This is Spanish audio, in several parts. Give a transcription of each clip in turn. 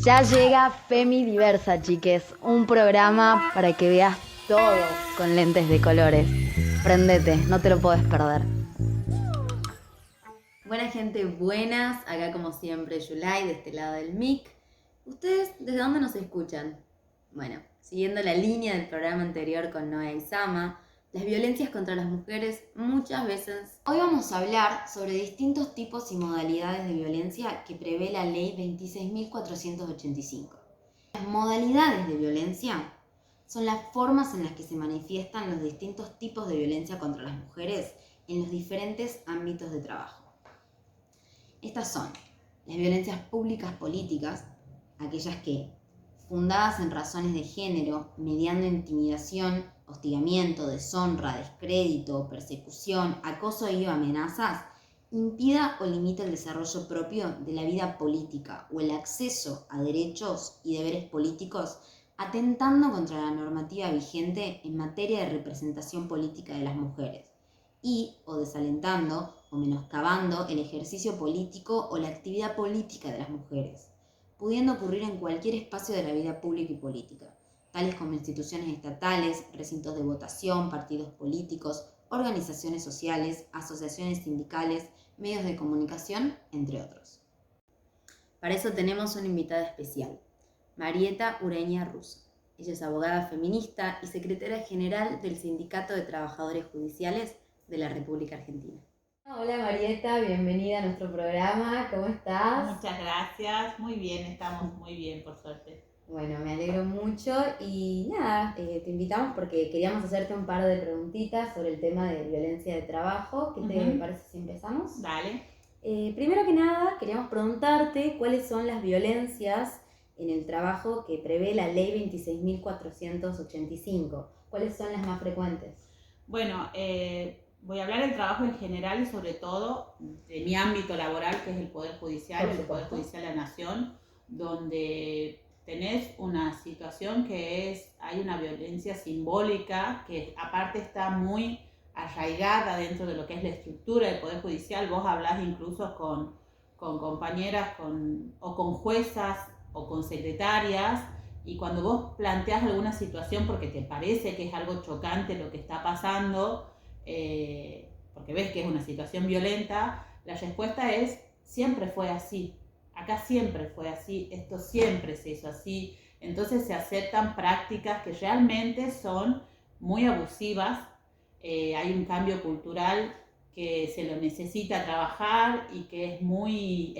Ya llega Femi Diversa, chiques, un programa para que veas todo con lentes de colores. Prendete, no te lo podés perder. Buena gente, buenas, acá como siempre Yulai, de este lado del mic. ¿Ustedes desde dónde nos escuchan? Bueno, siguiendo la línea del programa anterior con Noé y Sama, las violencias contra las mujeres muchas veces... Hoy vamos a hablar sobre distintos tipos y modalidades de violencia que prevé la ley 26.485. Las modalidades de violencia son las formas en las que se manifiestan los distintos tipos de violencia contra las mujeres en los diferentes ámbitos de trabajo. Estas son las violencias públicas políticas, aquellas que, fundadas en razones de género, mediando intimidación, hostigamiento, deshonra, descrédito, persecución, acoso y amenazas, impida o limita el desarrollo propio de la vida política o el acceso a derechos y deberes políticos, atentando contra la normativa vigente en materia de representación política de las mujeres y o desalentando o menoscabando el ejercicio político o la actividad política de las mujeres, pudiendo ocurrir en cualquier espacio de la vida pública y política, tales como instituciones estatales, recintos de votación, partidos políticos, organizaciones sociales, asociaciones sindicales, medios de comunicación, entre otros. Para eso tenemos una invitada especial, Marieta Ureña Russo. Ella es abogada feminista y secretaria general del Sindicato de Trabajadores Judiciales de la República Argentina. Hola Marieta, bienvenida a nuestro programa, ¿cómo estás? Muchas gracias, muy bien, estamos muy bien, por suerte. Bueno, me alegro mucho y nada, te invitamos porque queríamos hacerte un par de preguntitas sobre el tema de violencia de trabajo. ¿Qué te parece si empezamos? Dale. Primero que nada, queríamos preguntarte cuáles son las violencias en el trabajo que prevé la ley 26.485. ¿Cuáles son las más frecuentes? Bueno, voy a hablar del trabajo en general y sobre todo de mi ámbito laboral, que es el Poder Judicial, el Poder Judicial de la Nación, donde tenés una situación hay una violencia simbólica que aparte está muy arraigada dentro de lo que es la estructura del Poder Judicial. Vos hablás incluso con compañeras o con juezas o con secretarias, y cuando vos planteás alguna situación porque te parece que es algo chocante lo que está pasando, porque ves que es una situación violenta, la respuesta es: siempre fue así, acá siempre fue así, esto siempre se hizo así. Entonces se aceptan prácticas que realmente son muy abusivas. Hay un cambio cultural que se lo necesita trabajar y que es muy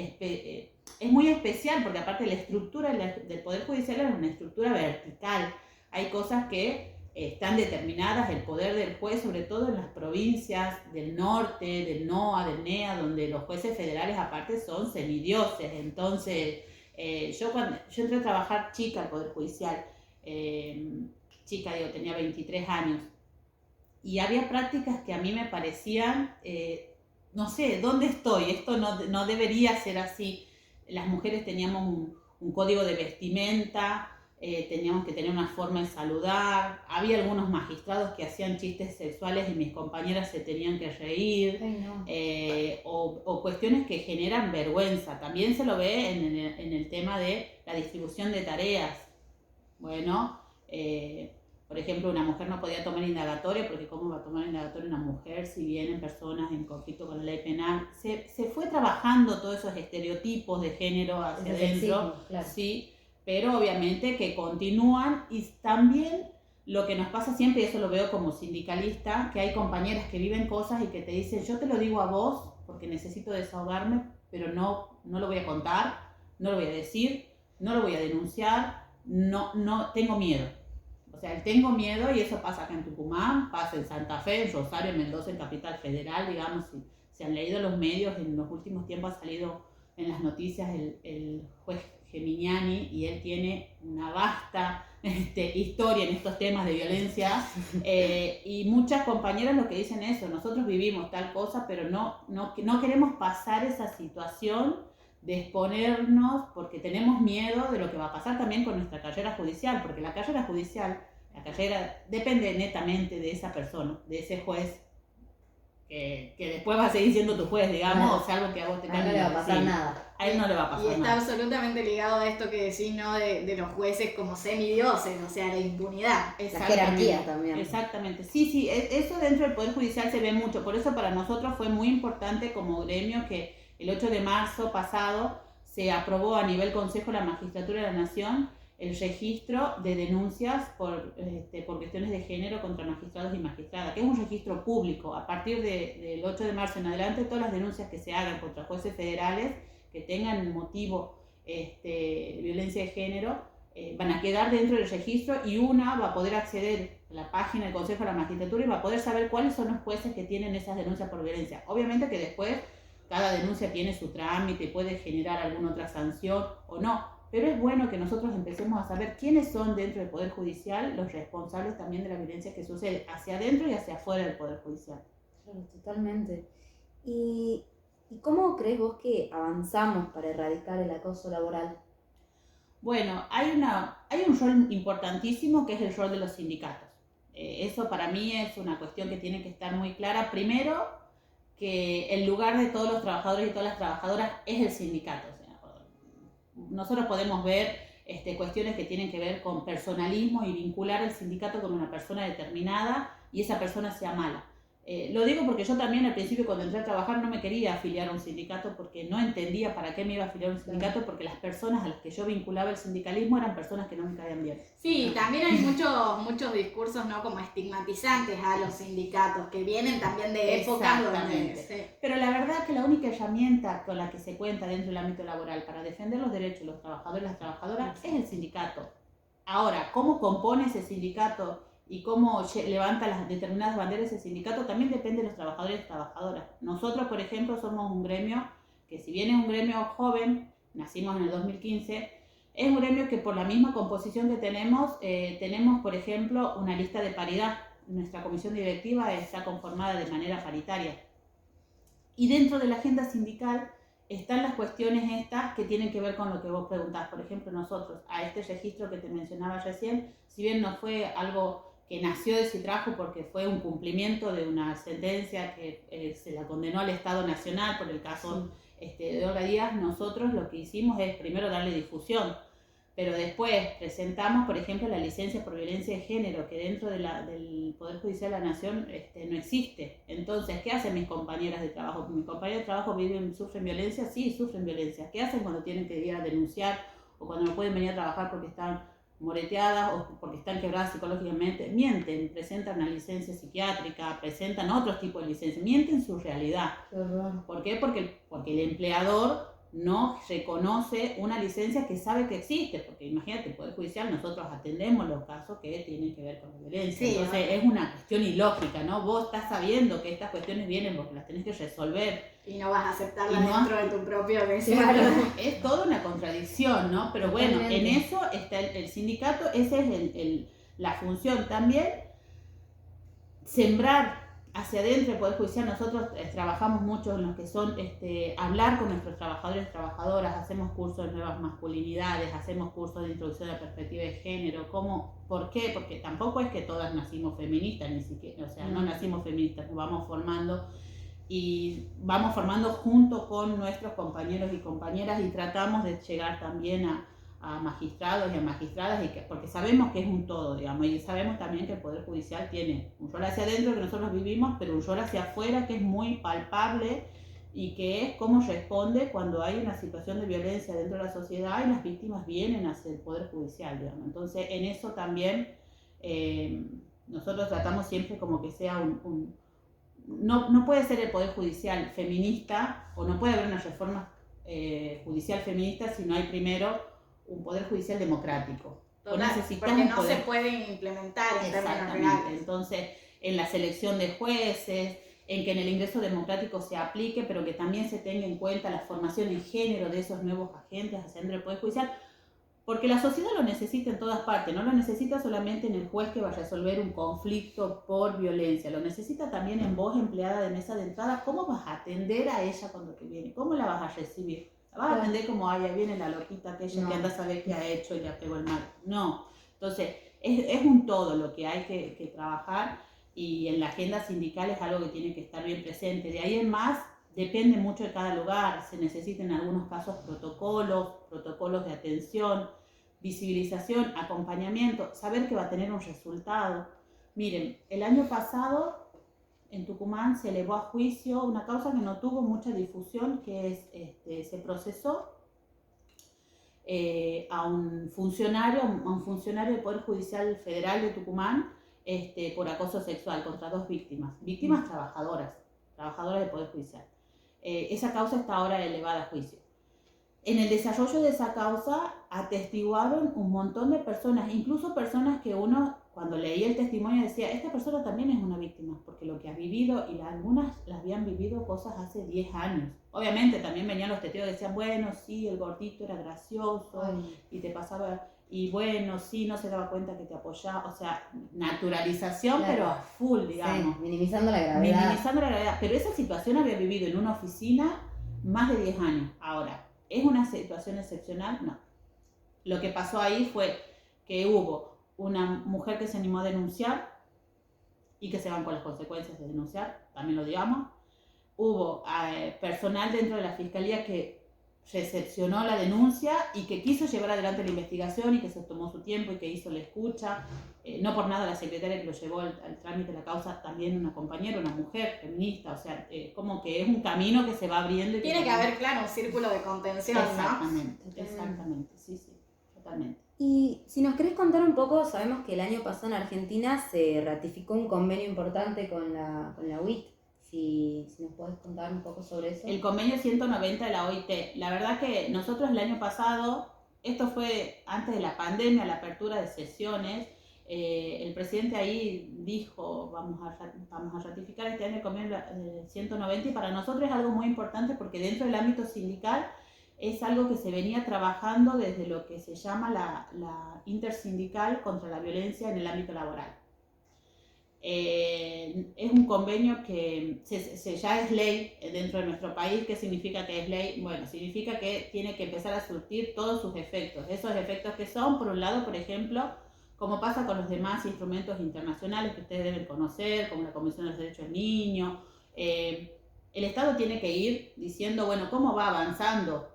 especial, porque aparte la estructura del Poder Judicial es una estructura vertical. Hay cosas que están determinadas, el poder del juez, sobre todo en las provincias del norte, del NOA, del NEA, donde los jueces federales aparte son semidioses. Entonces, yo entré a trabajar chica al Poder Judicial, tenía 23 años, y había prácticas que a mí me parecían, no sé, ¿dónde estoy? Esto no debería ser así. Las mujeres teníamos un código de vestimenta, teníamos que tener una forma de saludar. Había algunos magistrados que hacían chistes sexuales y mis compañeras se tenían que reír. Ay, no. O cuestiones que generan vergüenza. También se lo ve en el tema de la distribución de tareas. Bueno, por ejemplo, una mujer no podía tomar indagatoria, porque ¿cómo va a tomar indagatoria una mujer si vienen personas en conflicto con la ley penal? Se fue trabajando todos esos estereotipos de género hacia adentro, claro. sí, pero obviamente que continúan. Y también lo que nos pasa siempre, y eso lo veo como sindicalista, que hay compañeras que viven cosas y que te dicen: yo te lo digo a vos porque necesito desahogarme, pero no lo voy a contar, no lo voy a decir, no lo voy a denunciar, no tengo miedo. O sea, tengo miedo, y eso pasa acá en Tucumán, pasa en Santa Fe, en Rosario, en Mendoza, en Capital Federal, digamos. Si se han leído los medios, en los últimos tiempos ha salido en las noticias el juez Geminiani, y él tiene una vasta historia en estos temas de violencia, y muchas compañeras lo que dicen es eso: nosotros vivimos tal cosa, pero no queremos pasar esa situación de exponernos porque tenemos miedo de lo que va a pasar también con nuestra carrera judicial, porque la carrera depende netamente de esa persona, de ese juez que después va a seguir siendo tu juez, digamos, Claro. o sea, algo que a vos te A él no cambie le va la a pasar vecina. nada. A él no le va a Y pasar está nada. absolutamente ligado a esto que decís, ¿no? De los jueces como semidioses, o sea, la impunidad. La jerarquía también. Exactamente. Sí, eso dentro del Poder Judicial se ve mucho. Por eso para nosotros fue muy importante como gremio que el 8 de marzo pasado se aprobó a nivel Consejo de la Magistratura de la Nación el registro de denuncias por cuestiones de género contra magistrados y magistradas, que es un registro público. A partir del 8 de marzo en adelante, todas las denuncias que se hagan contra jueces federales que tengan motivo de violencia de género van a quedar dentro del registro y una va a poder acceder a la página del Consejo de la Magistratura y va a poder saber cuáles son los jueces que tienen esas denuncias por violencia. Obviamente que después cada denuncia tiene su trámite, puede generar alguna otra sanción o no, pero es bueno que nosotros empecemos a saber quiénes son dentro del Poder Judicial los responsables también de la violencia que sucede hacia adentro y hacia afuera del Poder Judicial. Claro, totalmente. ¿Y cómo crees vos que avanzamos para erradicar el acoso laboral? Bueno, hay un rol importantísimo que es el rol de los sindicatos. Eso para mí es una cuestión que tiene que estar muy clara. Primero, que el lugar de todos los trabajadores y todas las trabajadoras es el sindicato. O sea, nosotros podemos ver cuestiones que tienen que ver con personalismo y vincular el sindicato con una persona determinada y esa persona sea mala. Lo digo porque yo también al principio cuando entré a trabajar no me quería afiliar a un sindicato porque no entendía para qué me iba a afiliar a un sindicato, porque las personas a las que yo vinculaba el sindicalismo eran personas que no me caían bien. Sí, también hay muchos discursos, ¿no? Como estigmatizantes a los sindicatos, que vienen también de épocas donde... Sí. Pero la verdad que la única herramienta con la que se cuenta dentro del ámbito laboral para defender los derechos de los trabajadores y las trabajadoras es el sindicato. Ahora, ¿cómo compone ese sindicato y cómo levanta las determinadas banderas ese sindicato? También depende de los trabajadores y trabajadoras. Nosotros, por ejemplo, somos un gremio que, si bien es un gremio joven, nacimos en el 2015, es un gremio que por la misma composición que tenemos, por ejemplo, una lista de paridad. Nuestra comisión directiva está conformada de manera paritaria. Y dentro de la agenda sindical están las cuestiones estas que tienen que ver con lo que vos preguntás. Por ejemplo, nosotros, a este registro que te mencionaba recién, si bien no fue algo que nació de Citrajo porque fue un cumplimiento de una sentencia que se la condenó al Estado Nacional por el caso de Olga Díaz, nosotros lo que hicimos es primero darle difusión, pero después presentamos, por ejemplo, la licencia por violencia de género, que dentro del Poder Judicial de la Nación no existe. Entonces, ¿qué hacen mis compañeras de trabajo? ¿Mis compañeros de trabajo sufren violencia? Sí, sufren violencia. ¿Qué hacen cuando tienen que ir a denunciar o cuando no pueden venir a trabajar porque están moreteadas o porque están quebradas psicológicamente? Mienten, presentan una licencia psiquiátrica, presentan otros tipos de licencias, mienten su realidad. Qué horror. ¿Por qué? Porque el empleador no reconoce una licencia que sabe que existe, porque imagínate, el Poder Judicial, nosotros atendemos los casos que tienen que ver con la violencia, Sí, entonces es una cuestión ilógica, ¿no? Vos estás sabiendo que estas cuestiones vienen porque las tenés que resolver. Y no vas a aceptarlas dentro de tu propio deseo. Claro. Es toda una contradicción, ¿no? Pero bueno, en eso está el sindicato, esa es la función también, sembrar hacia adentro del Poder Judicial. Nosotros trabajamos mucho en lo que son hablar con nuestros trabajadores y trabajadoras, hacemos cursos de nuevas masculinidades, hacemos cursos de introducción a la perspectiva de género. ¿Por qué? Porque tampoco es que todas nacimos feministas, ni siquiera, o sea, no nacimos feministas, nos vamos formando y vamos formando junto con nuestros compañeros y compañeras y tratamos de llegar también a magistrados y a magistradas, porque sabemos que es un todo, digamos, y sabemos también que el Poder Judicial tiene un rol hacia adentro que nosotros vivimos, pero un rol hacia afuera que es muy palpable y que es cómo responde cuando hay una situación de violencia dentro de la sociedad y las víctimas vienen hacia el Poder Judicial, digamos. Entonces, en eso también nosotros tratamos siempre como que sea no puede ser el Poder Judicial feminista o no puede haber una reforma judicial feminista si no hay primero un Poder Judicial democrático. Total, porque no se pueden implementar en términos reales. Entonces, en la selección de jueces, en que en el ingreso democrático se aplique, pero que también se tenga en cuenta la formación en género de esos nuevos agentes hacia dentro del Poder Judicial, porque la sociedad lo necesita en todas partes, no lo necesita solamente en el juez que va a resolver un conflicto por violencia, lo necesita también en vos, empleada de mesa de entrada. ¿Cómo vas a atender a ella cuando te viene? ¿Cómo la vas a recibir? ¿La vas a atender como, ay, ahí viene la loquita aquella que anda a saber qué ha hecho y le pegó el mal? No. Entonces, es un todo lo que hay que trabajar y en la agenda sindical es algo que tiene que estar bien presente. De ahí en más, depende mucho de cada lugar. Se necesitan en algunos casos protocolos de atención, visibilización, acompañamiento, saber que va a tener un resultado. Miren, el año pasado en Tucumán se elevó a juicio una causa que no tuvo mucha difusión, que es, se procesó a un funcionario del Poder Judicial Federal de Tucumán por acoso sexual contra 2 víctimas trabajadoras del Poder Judicial. Esa causa está ahora elevada a juicio. En el desarrollo de esa causa atestiguaron un montón de personas, incluso personas que uno, cuando leía el testimonio, decía, esta persona también es una víctima, porque lo que ha vivido, y algunas las habían vivido cosas hace 10 años. Obviamente también venían los testigos que decían, bueno, sí, el gordito era gracioso, y te pasaba, y bueno, sí, no se daba cuenta que te apoyaba, o sea, naturalización, claro, pero a full, digamos. Sí, minimizando la gravedad. Pero esa situación había vivido en una oficina más de 10 años. Ahora, ¿es una situación excepcional? No. Lo que pasó ahí fue que hubo una mujer que se animó a denunciar y que se van con las consecuencias de denunciar, también lo digamos. Hubo personal dentro de la fiscalía que recepcionó la denuncia y que quiso llevar adelante la investigación y que se tomó su tiempo y que hizo la escucha. No por nada la secretaria que lo llevó al trámite de la causa, también una compañera, una mujer feminista, o sea, como que es un camino que se va abriendo. Tiene que haber, claro, un círculo de contención, Exactamente, sí, totalmente. Y si nos querés contar un poco, sabemos que el año pasado en Argentina se ratificó un convenio importante con la UIT. Si nos podés contar un poco sobre eso. El convenio 190 de la OIT. La verdad que nosotros el año pasado, esto fue antes de la pandemia, la apertura de sesiones, el presidente ahí dijo, vamos a ratificar este año el convenio 190, y para nosotros es algo muy importante porque dentro del ámbito sindical es algo que se venía trabajando desde lo que se llama la intersindical contra la violencia en el ámbito laboral. Es un convenio que ya es ley dentro de nuestro país. ¿Qué significa que es ley? Bueno, significa que tiene que empezar a surtir todos sus efectos. Esos efectos que son, por un lado, por ejemplo, como pasa con los demás instrumentos internacionales que ustedes deben conocer, como la Convención de los Derechos del Niño, el Estado tiene que ir diciendo, bueno, cómo va avanzando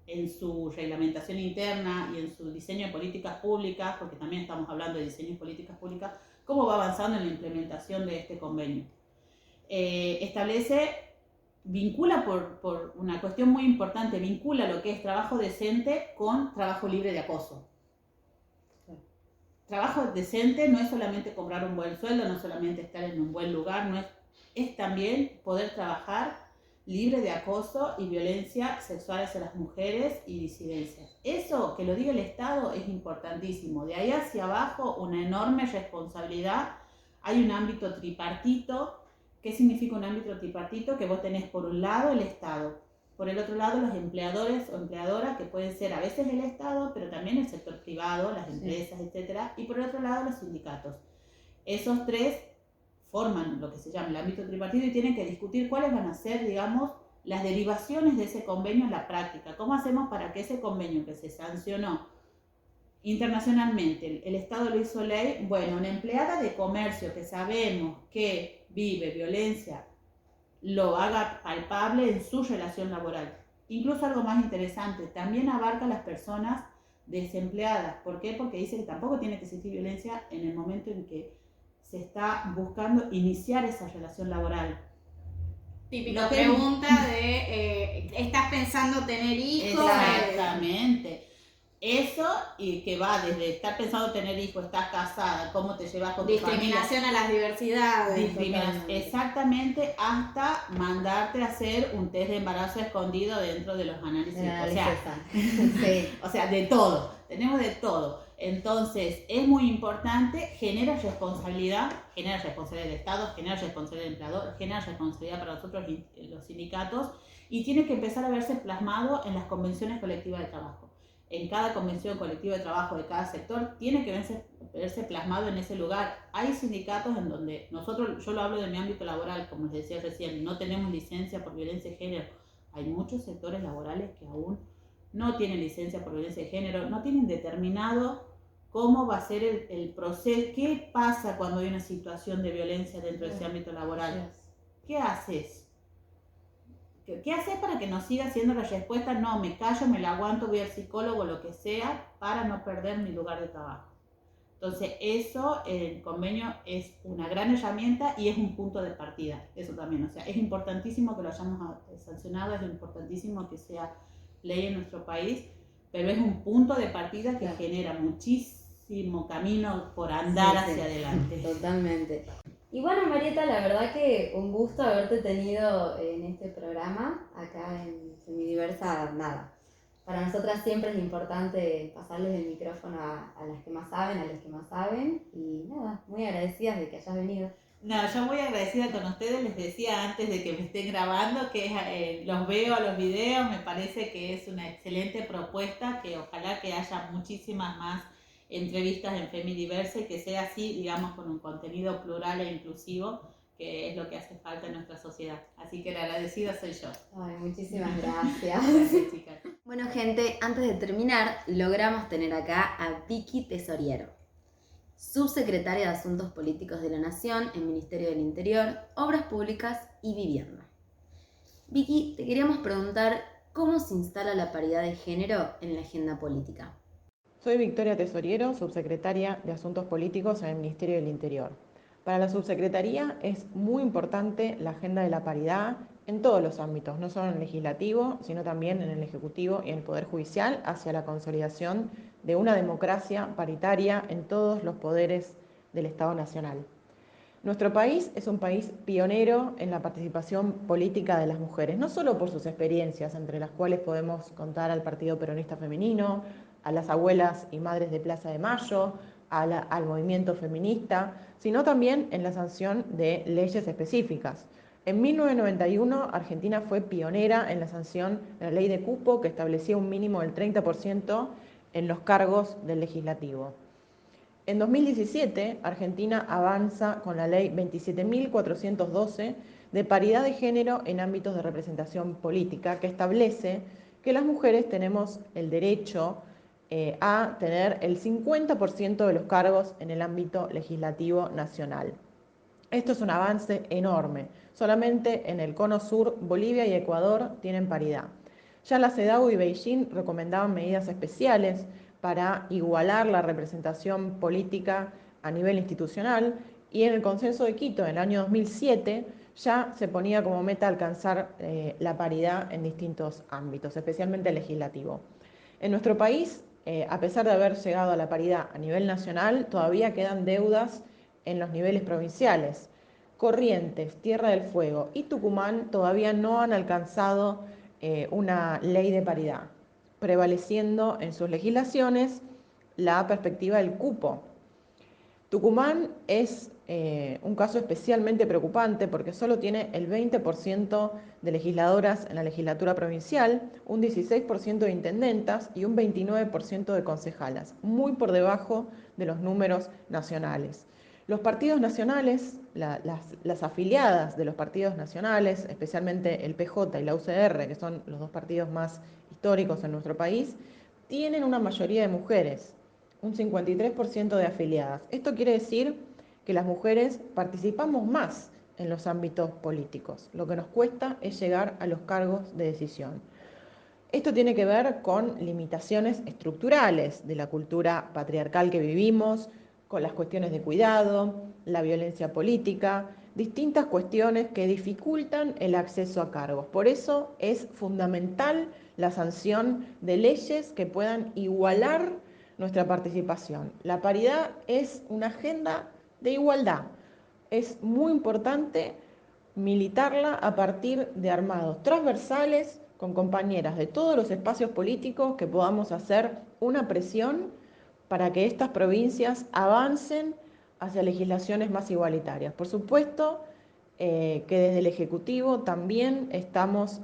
en su reglamentación interna y en su diseño de políticas públicas, porque también estamos hablando de diseño de políticas públicas, cómo va avanzando en la implementación de este convenio. Vincula por una cuestión muy importante, vincula lo que es trabajo decente con trabajo libre de acoso. Trabajo decente no es solamente cobrar un buen sueldo, no es solamente estar en un buen lugar, es también poder trabajar libre de acoso y violencia sexual hacia las mujeres y disidencias. Eso, que lo diga el Estado, es importantísimo. De ahí hacia abajo, una enorme responsabilidad. Hay un ámbito tripartito. ¿Qué significa un ámbito tripartito? Que vos tenés por un lado el Estado, por el otro lado los empleadores o empleadoras, que pueden ser a veces el Estado, pero también el sector privado, las empresas, etc. Y por el otro lado los sindicatos. Esos tres forman lo que se llama el ámbito tripartito y tienen que discutir cuáles van a ser, digamos, las derivaciones de ese convenio en la práctica. ¿Cómo hacemos para que ese convenio que se sancionó internacionalmente, el Estado lo hizo ley? Bueno, una empleada de comercio que sabemos que vive violencia, lo haga palpable en su relación laboral. Incluso algo más interesante, también abarca a las personas desempleadas. ¿Por qué? Porque dice que tampoco tiene que existir violencia en el momento en que se está buscando iniciar esa relación laboral. Típica pregunta de, ¿estás pensando tener hijos? Exactamente. Eso, y que va desde estar pensando tener hijos, estás casada, cómo te llevas con tu familia. Discriminación a las diversidades. Exactamente, hasta mandarte a hacer un test de embarazo escondido dentro de los análisis. O sea, de todo. Tenemos de todo. Entonces, es muy importante, genera responsabilidad del Estado, genera responsabilidad del empleador, genera responsabilidad para nosotros los sindicatos, y tiene que empezar a verse plasmado en las convenciones colectivas de trabajo. En cada convención colectiva de trabajo de cada sector tiene que verse plasmado en ese lugar. Hay sindicatos en donde yo lo hablo de mi ámbito laboral, como les decía recién, no tenemos licencia por violencia de género. Hay muchos sectores laborales que aún no tienen licencia por violencia de género, no tienen determinado cómo va a ser el proceso, qué pasa cuando hay una situación de violencia dentro de ese ámbito laboral. ¿Qué haces? ¿Qué haces para que no siga siendo la respuesta? No, me callo, me la aguanto, voy al psicólogo, lo que sea, para no perder mi lugar de trabajo. Entonces, eso, el convenio es una gran herramienta y es un punto de partida, eso también. O sea, es importantísimo que lo hayamos sancionado, es importantísimo que sea ley en nuestro país, pero es un punto de partida que genera muchísimo camino por andar hacia adelante. Totalmente. Y bueno, Marieta, la verdad que un gusto haberte tenido en este programa, acá en Semidiversa, nada. Para nosotras siempre es importante pasarles el micrófono a las que más saben, a los que más saben, y nada, muy agradecidas de que hayas venido. No, yo muy agradecida con ustedes, les decía antes de que me estén grabando que los veo a los videos, me parece que es una excelente propuesta, que ojalá que haya muchísimas más entrevistas en Femidiversa y que sea así, digamos, con un contenido plural e inclusivo, que es lo que hace falta en nuestra sociedad. Así que la agradecida soy yo. Ay, muchísimas gracias. Gracias, chicas. Bueno, gente, antes de terminar, logramos tener acá a Vicky Tesoriero, subsecretaria de Asuntos Políticos de la Nación en Ministerio del Interior, Obras Públicas y Vivienda. Vicky, te queríamos preguntar cómo se instala la paridad de género en la agenda política. Soy Victoria Tesoriero, subsecretaria de Asuntos Políticos en el Ministerio del Interior. Para la subsecretaría es muy importante la agenda de la paridad en todos los ámbitos, no solo en el legislativo, sino también en el ejecutivo y en el Poder Judicial, hacia la consolidación de una democracia paritaria en todos los poderes del Estado Nacional. Nuestro país es un país pionero en la participación política de las mujeres, no solo por sus experiencias, entre las cuales podemos contar al Partido Peronista Femenino, a las abuelas y madres de Plaza de Mayo, al movimiento feminista, sino también en la sanción de leyes específicas. En 1991, Argentina fue pionera en la sanción de la ley de cupo, que establecía un mínimo del 30% en los cargos del legislativo. En 2017, Argentina avanza con la ley 27.412 de paridad de género en ámbitos de representación política, que establece que las mujeres tenemos el derecho a tener el 50% de los cargos en el ámbito legislativo nacional. Esto es un avance enorme. Solamente en el cono sur, Bolivia y Ecuador tienen paridad. Ya la CEDAW y Beijing recomendaban medidas especiales para igualar la representación política a nivel institucional, y en el Consenso de Quito en el año 2007 ya se ponía como meta alcanzar la paridad en distintos ámbitos, especialmente el legislativo. En nuestro país, a pesar de haber llegado a la paridad a nivel nacional, todavía quedan deudas en los niveles provinciales. Corrientes, Tierra del Fuego y Tucumán todavía no han alcanzado una ley de paridad, prevaleciendo en sus legislaciones la perspectiva del cupo. Tucumán es un caso especialmente preocupante porque solo tiene el 20% de legisladoras en la legislatura provincial, un 16% de intendentas y un 29% de concejalas, muy por debajo de los números nacionales. Los partidos nacionales, las afiliadas de los partidos nacionales, especialmente el PJ y la UCR, que son los dos partidos más históricos en nuestro país, tienen una mayoría de mujeres, un 53% de afiliadas. Esto quiere decir que las mujeres participamos más en los ámbitos políticos. Lo que nos cuesta es llegar a los cargos de decisión. Esto tiene que ver con limitaciones estructurales de la cultura patriarcal que vivimos, con las cuestiones de cuidado, la violencia política, distintas cuestiones que dificultan el acceso a cargos. Por eso es fundamental la sanción de leyes que puedan igualar nuestra participación. La paridad es una agenda de igualdad. Es muy importante militarla a partir de armados transversales con compañeras de todos los espacios políticos, que podamos hacer una presión para que estas provincias avancen hacia legislaciones más igualitarias. Por supuesto que desde el Ejecutivo también estamos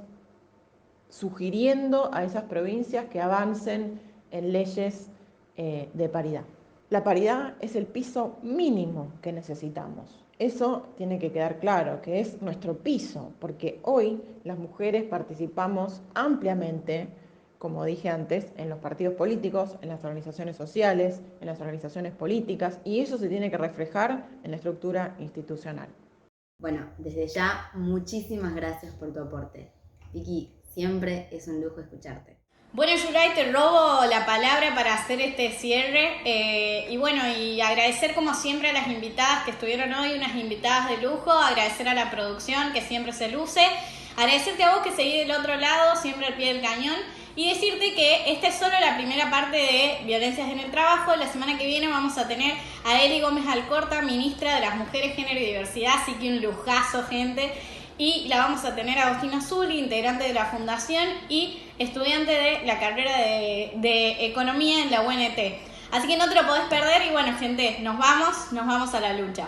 sugiriendo a esas provincias que avancen en leyes de paridad. La paridad es el piso mínimo que necesitamos. Eso tiene que quedar claro, que es nuestro piso, porque hoy las mujeres participamos ampliamente como dije antes, en los partidos políticos, en las organizaciones sociales, en las organizaciones políticas, y eso se tiene que reflejar en la estructura institucional. Bueno, desde ya, muchísimas gracias por tu aporte. Vicky, siempre es un lujo escucharte. Bueno, Yuray, te robo la palabra para hacer este cierre y agradecer como siempre a las invitadas que estuvieron hoy, unas invitadas de lujo, agradecer a la producción que siempre se luce, agradecerte a vos que seguís del otro lado, siempre al pie del cañón, y decirte que esta es solo la primera parte de Violencias en el Trabajo. La semana que viene vamos a tener a Eli Gómez Alcorta, ministra de las Mujeres, Género y Diversidad, así que un lujazo, gente. Y la vamos a tener a Agostina Zuli, integrante de la Fundación y estudiante de la carrera de Economía en la UNT. Así que no te lo podés perder y bueno, gente, nos vamos a la lucha.